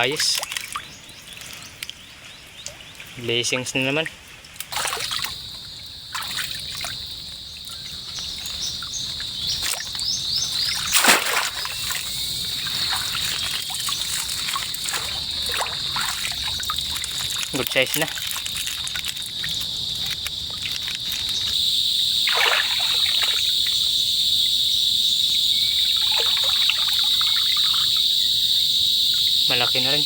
ayos. Blessings na naman. Good size na. Malaki na rin.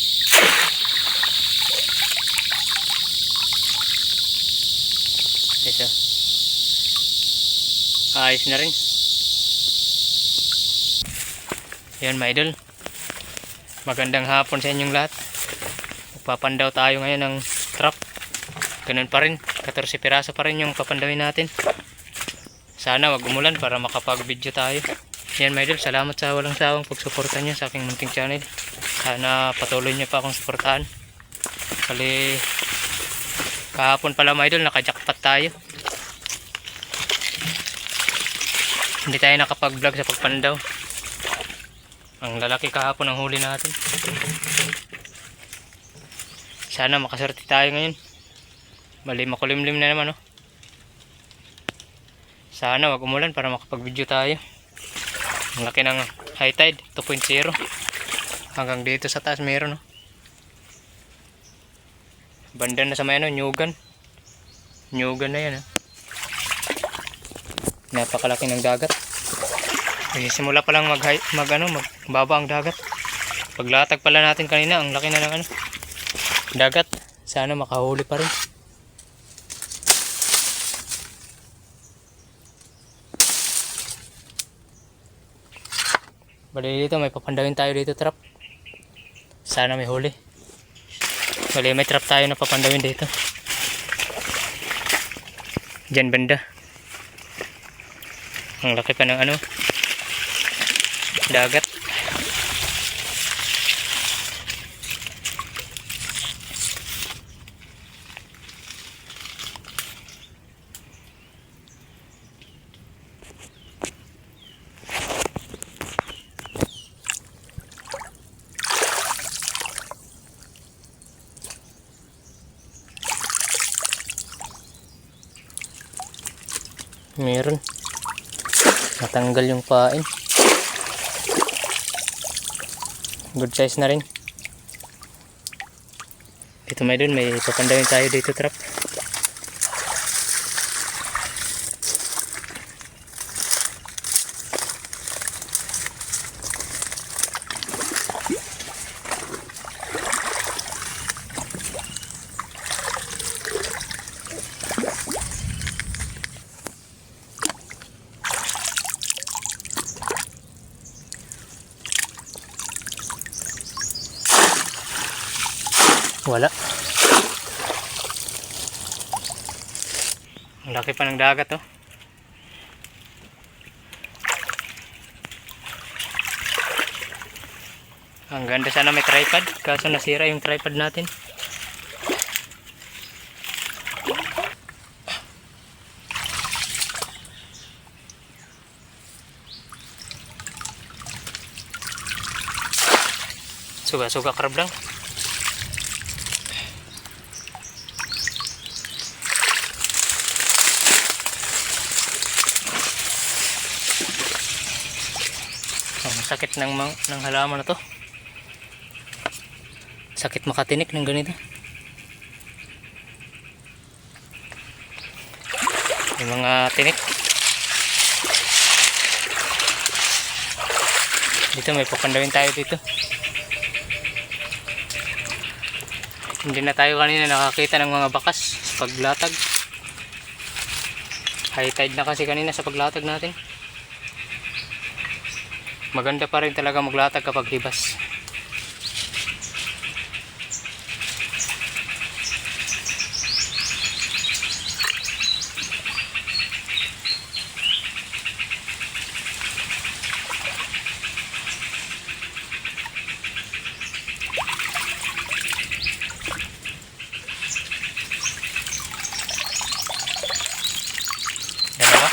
Ito. Ayos na rin. Yan mga idol. Magandang hapon sa inyong lahat. Magpapandaw tayo ngayon ng trap. Ganun pa rin. 14 piraso pa rin yung papandawin natin. Sana wag umulan para makapag-video tayo. Yan mga idol. Salamat sa walang sawang pagsuporta nyo sa aking munting channel. Sana patuloy nyo pa akong suportahan. Kali kahapon pala mga idol, nakajackpot tayo. Hindi tayo nakapag-vlog sa pagpandaw. Ang lalaki kahapon ang huli natin. Sana makaswerte tayo ngayon. Bali makulimlim na naman, oh. Sana wag umulan para makapag-video tayo. Ang laki ng high tide, 2.0. Hanggang dito sa taas meron, oh. Banda na sa may ano, Nyugan. Nyugan na yan, oh. Napakalaki ng dagat. Simula pa lang magbaba ang dagat. Paglatag pala natin kanina, ang laki na ng ano, dagat. Sana makahuli pa rin. Bali dito, may papandawin tayo dito trap. Sana may huli. Bali may trap tayo na papandawin dito. Diyan banda. Ang laki pa ng ano, dagat. Meron. Natanggal yung pain. Good size na rin. Dito may dun, may papandawin tayo dito trap. Wala. Ang laki pa ng dagat, oh. Ang ganda, sana may tripod. Kaso nasira yung tripod natin. Suga-suga crab lang. Sakit ng halaman na to. Sakit makatinik ng ganito. Yung mga tinik. Dito may papandawin tayo dito. Hindi na tayo kanina nakakita ng mga bakas sa paglatag. High tide na kasi kanina sa paglatag natin. Maganda pa rin talaga maglatag kapag hibas. Dalawa.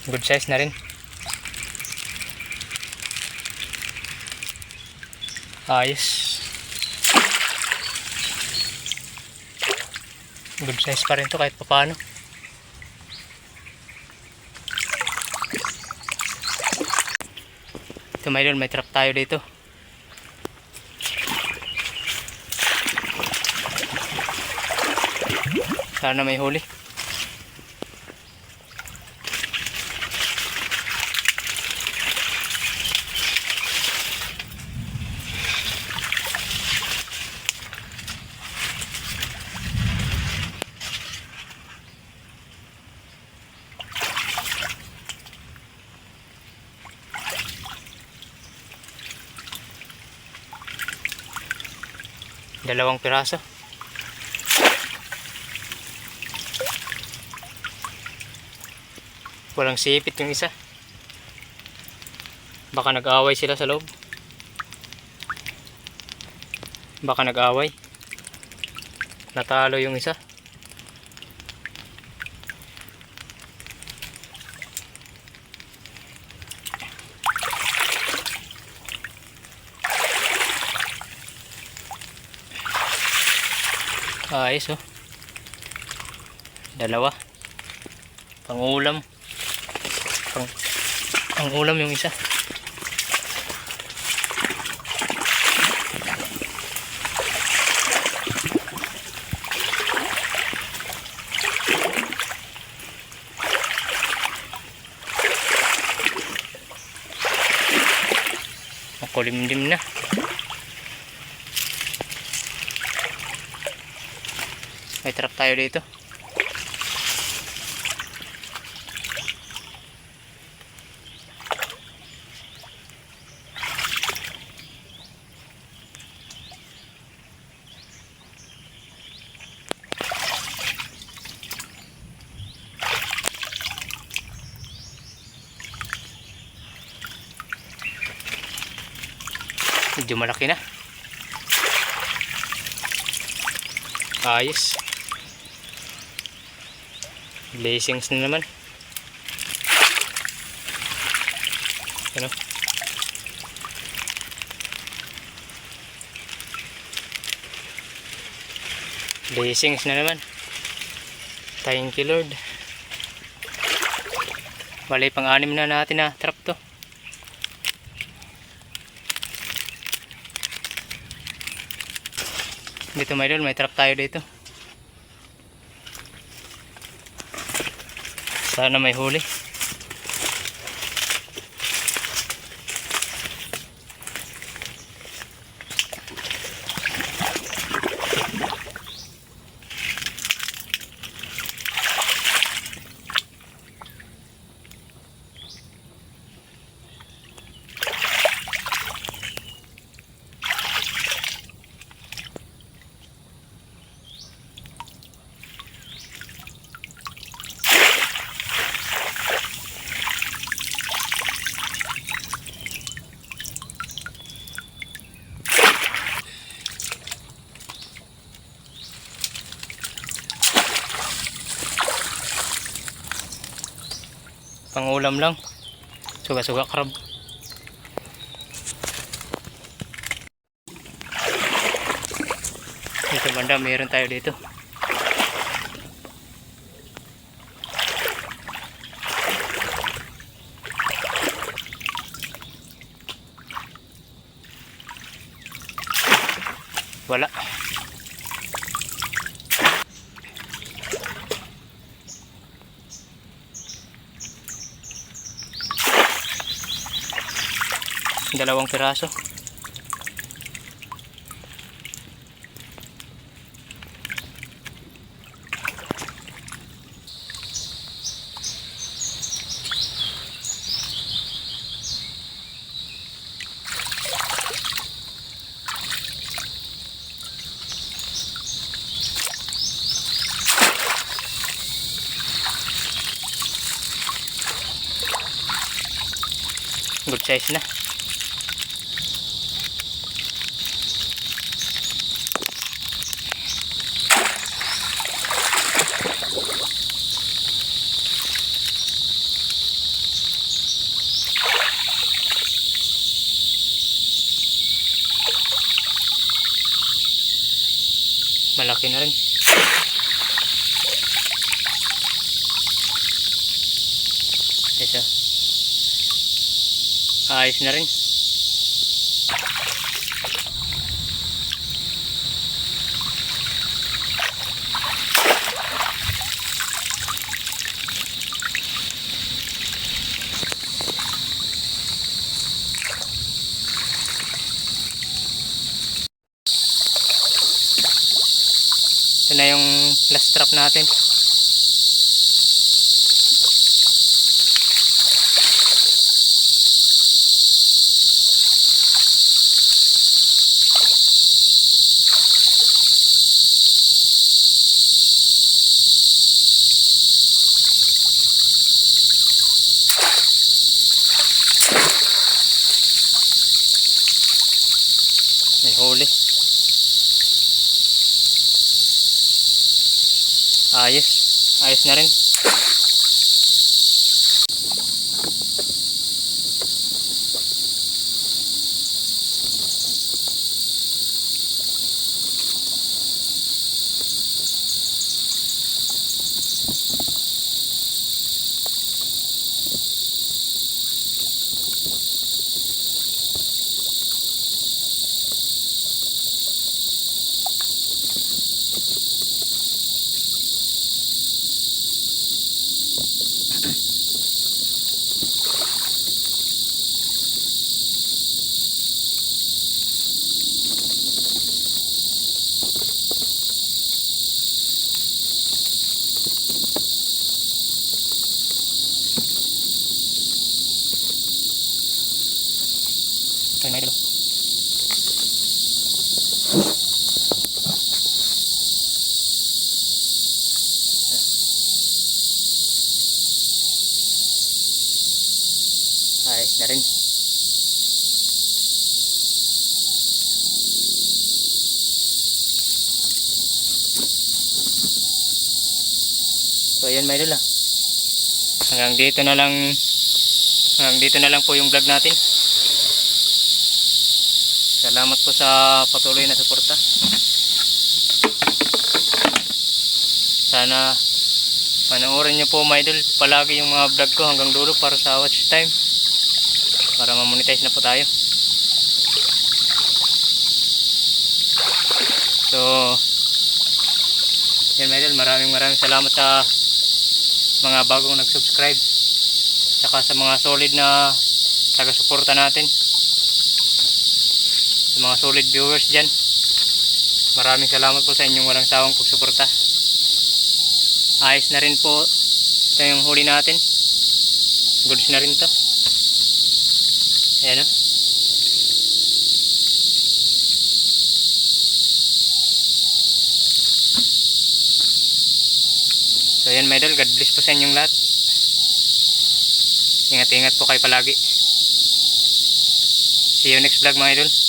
Good size na rin. Ayos. Good size pa rin to kahit papaano. Ito may idol, may trap tayo dito. Sana may huli. Dalawang piraso. Walang sipit yung isa. Baka nag-away sila sa loob. Baka nag-away. Natalo yung isa. Ayos oh. Dalawa. Pangulam. Ang ulam yung isa. Makulimlim na. May trap tayo dito. Medyo malaki na. Ayos. Blessings na naman. Ano? Blessings na naman. Thank you Lord. Bali pang-anim na natin na trap to. Dito may idol, may trap tayo dito. Sana may huli. Pangulam lang. Suga-suga crab. Dito banda mayroon tayo dito. Wala. Dalawang piraso. Good size na. Malaki na rin. Ito. Ayos na rin. Ito na yung last trap natin. May huli. Ayos. Ayos na rin. Ito na ito. Ayos na rin. So ayan mga idol, hanggang dito na lang po yung vlog natin. Salamat po sa patuloy na suporta. Sana panoorin niyo po mga idol palagi yung mga vlog ko hanggang dulo para sa watch time, para ma-monetize na po tayo. So yan mga idol, maraming salamat sa mga bagong nag-subscribe, saka sa mga solid na taga-suporta natin, sa mga solid viewers dyan. Maraming salamat po sa inyong walang sawang pagsuporta. Ayos na rin po ito yung huli natin. Goods na rin to. Ayan o. So yan mga idol, God bless po sa inyong lahat. Ingat-ingat po kayo palagi. See you next vlog mga idol.